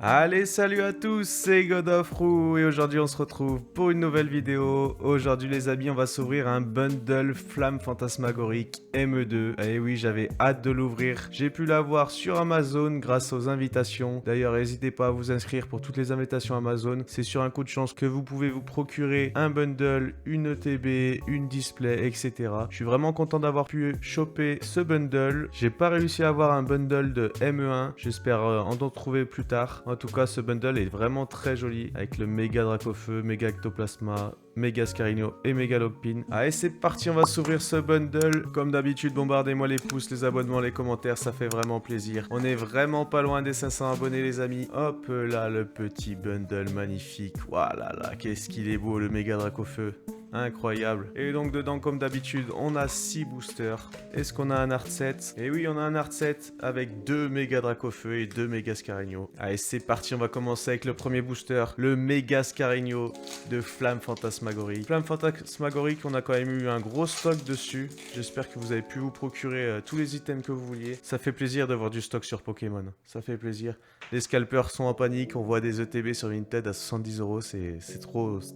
Allez, salut à tous, c'est God of Roux et aujourd'hui on se retrouve pour une nouvelle vidéo. Aujourd'hui les amis, on va s'ouvrir un bundle Flamme Fantasmagorique ME2. Et oui, j'avais hâte de l'ouvrir. J'ai pu l'avoir sur Amazon grâce aux invitations. D'ailleurs, n'hésitez pas à vous inscrire pour toutes les invitations Amazon. C'est sur un coup de chance que vous pouvez vous procurer un bundle, une ETB, une display, etc. Je suis vraiment content d'avoir pu choper ce bundle. J'ai pas réussi à avoir un bundle de ME1. J'espère en trouver plus tard. En tout cas, ce bundle est vraiment très joli avec le méga Dracofeu, méga Ectoplasma, méga Scarigno et méga Lopin. Allez, c'est parti, on va s'ouvrir ce bundle. Comme d'habitude, bombardez-moi les pouces, les abonnements, les commentaires, ça fait vraiment plaisir. On est vraiment pas loin des 500 abonnés, les amis. Hop là, le petit bundle magnifique. Voilà, là, qu'est-ce qu'il est beau, le méga Dracofeu. Incroyable. Et donc dedans, comme d'habitude, on a 6 boosters. Est-ce qu'on a un art set? Et oui, on a un art set avec 2 méga Dracofeu et 2 méga Scarigno. Allez, c'est parti, on va commencer avec le premier booster, le méga Scarigno de Flamme Fantasmagorique. Flamme Fantasmagorique, on a quand même eu un gros stock dessus. J'espère que vous avez pu vous procurer tous les items que vous vouliez. Ça fait plaisir d'avoir du stock sur Pokémon. Ça fait plaisir. Les scalpers sont en panique, on voit des ETB sur Vinted à 70€, c'est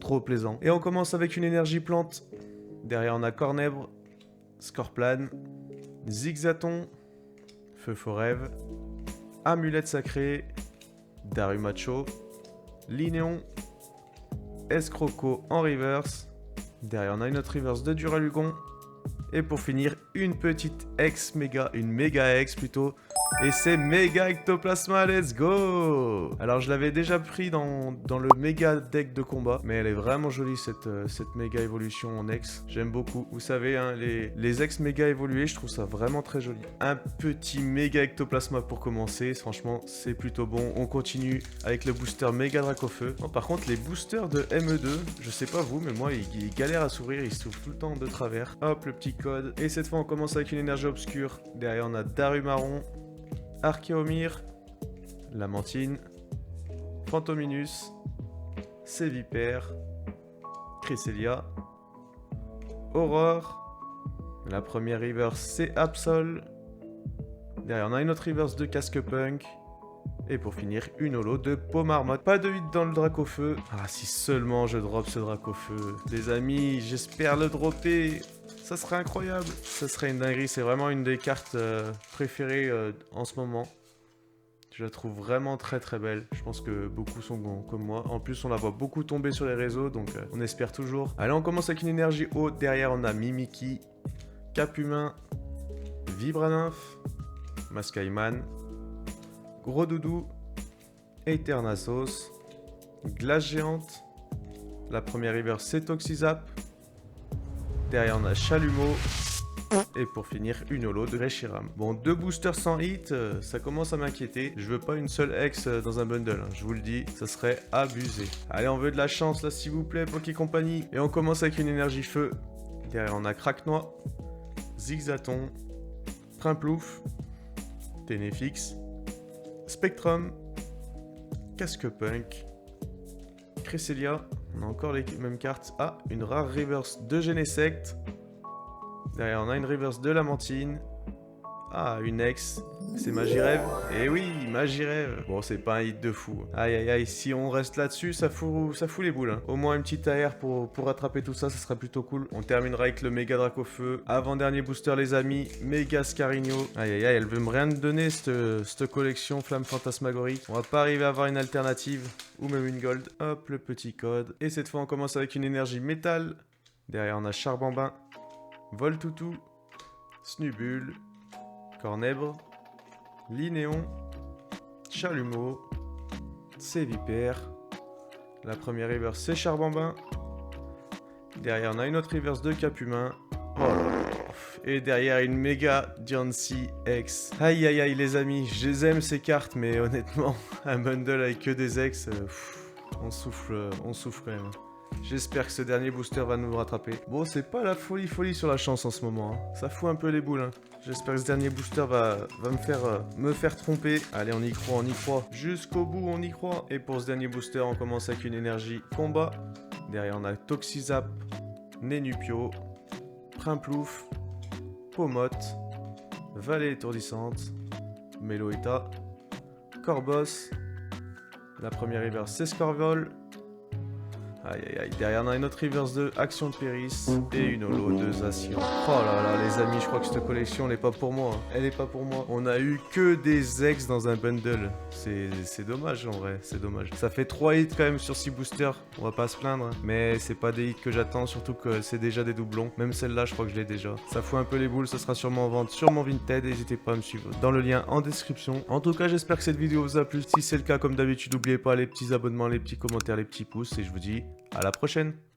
trop plaisant. Et on commence avec une énergie plante. Derrière on a Cornèbre, Scorplan, Zigzaton, Feu Forève, Amulette Sacrée, Darumacho, Linéon, Escroco en reverse. Derrière on a une autre reverse de Duralugon. Et pour finir, une petite une méga ex plutôt. Et c'est méga Ectoplasma, let's go! Alors je l'avais déjà pris dans le méga deck de combat, mais elle est vraiment jolie cette méga évolution en ex. J'aime beaucoup. Vous savez, hein, les ex méga évolués, je trouve ça vraiment très joli. Un petit méga Ectoplasma pour commencer, franchement c'est plutôt bon. On continue avec le booster méga Dracofeu. Bon, par contre les boosters de ME2, je sais pas vous, mais moi ils galèrent à s'ouvrir, ils s'ouvrent tout le temps de travers. Hop, le petit code. Et cette fois on commence avec une énergie obscure. Derrière on a Darumaron, Archéomir, Lamantine, Phantominus, Sévipère, Cresselia, Aurore. La première reverse c'est Absol. Derrière on a une autre reverse de Casque Punk. Et pour finir, une holo de Pomarmotte. Pas de hit dans le Dracofeu. Ah, si seulement je drop ce Dracofeu. Les amis, j'espère le dropper. Ça serait incroyable. Ça serait une dinguerie. C'est vraiment une des cartes préférées en ce moment. Je la trouve vraiment très très belle. Je pense que beaucoup sont comme moi. En plus, on la voit beaucoup tomber sur les réseaux, donc on espère toujours. Allez, on commence avec une énergie haute. Derrière, on a Mimiki, Capumain, Vibranymph, Mascaiman, Gros Doudou, Eternasos, Glace Géante. La première river c'est Toxizap. Derrière on a Chalumeau. Et pour finir, une holo de Reshiram. Bon, 2 boosters sans hit, ça commence à m'inquiéter. Je veux pas une seule ex dans un bundle, hein. Je vous le dis, ça serait abusé. Allez, on veut de la chance là s'il vous plaît, Poké Company. Et on commence avec une énergie feu. Derrière on a Craquenois, Zigzaton, Primplouf, Ténéfix, Spectrum, Casque Punk, Cresselia, on a encore les mêmes cartes. Ah, une rare reverse de Genesect. Derrière, on a une reverse de Lamantine. Ah, une ex, c'est Magirève. Eh oui, Magirève. Bon, c'est pas un hit de fou. Aïe aïe aïe, si on reste là-dessus, ça fout les boules. Hein. Au moins une petite AR pour rattraper tout ça, ça sera plutôt cool. On terminera avec le méga Dracofeu. Avant-dernier booster, les amis, méga Scarigno. Aïe aïe aïe, elle veut me rien donner, cette collection Flamme Fantasmagorique. On va pas arriver à avoir une alternative, ou même une gold. Hop, le petit code. Et cette fois, on commence avec une énergie métal. Derrière, on a Charbambin, Voltoutou, Snubule, Cornèbre, Linéon, Chalumeau, Sévipère. La première reverse c'est Charbambin. Derrière on a une autre reverse de Capumain. Oh là là. Et derrière une méga Diancie X. Aïe aïe aïe les amis, je les aime ces cartes, mais honnêtement, un bundle avec que des ex, on souffle quand même. J'espère que ce dernier booster va nous rattraper. Bon, c'est pas la folie sur la chance en ce moment. Hein. Ça fout un peu les boules. Hein. J'espère que ce dernier booster va me faire tromper. Allez, on y croit. Jusqu'au bout, on y croit. Et pour ce dernier booster, on commence avec une énergie combat. Derrière, on a Toxizap, Nénupio, Primplouf, Pomote, Vallée étourdissante, Meloetta, Corbos, La première reverse, c'est Scorvol. Aïe aïe aïe, derrière on a une autre reverse de Action de Péris et une holo de Zacian. Oh là là les amis, je crois que cette collection elle est pas pour moi, hein. Elle est pas pour moi. On a eu que des ex dans un bundle. C'est dommage en vrai, c'est dommage. Ça fait 3 hits quand même sur 6 boosters, on va pas se plaindre. Hein. Mais c'est pas des hits que j'attends, surtout que c'est déjà des doublons. Même celle-là je crois que je l'ai déjà. Ça fout un peu les boules, ça sera sûrement en vente sur mon Vinted. N'hésitez pas à me suivre dans le lien en description. En tout cas j'espère que cette vidéo vous a plu. Si c'est le cas comme d'habitude, n'oubliez pas les petits abonnements, les petits commentaires, les petits pouces. Et je vous dis à la prochaine.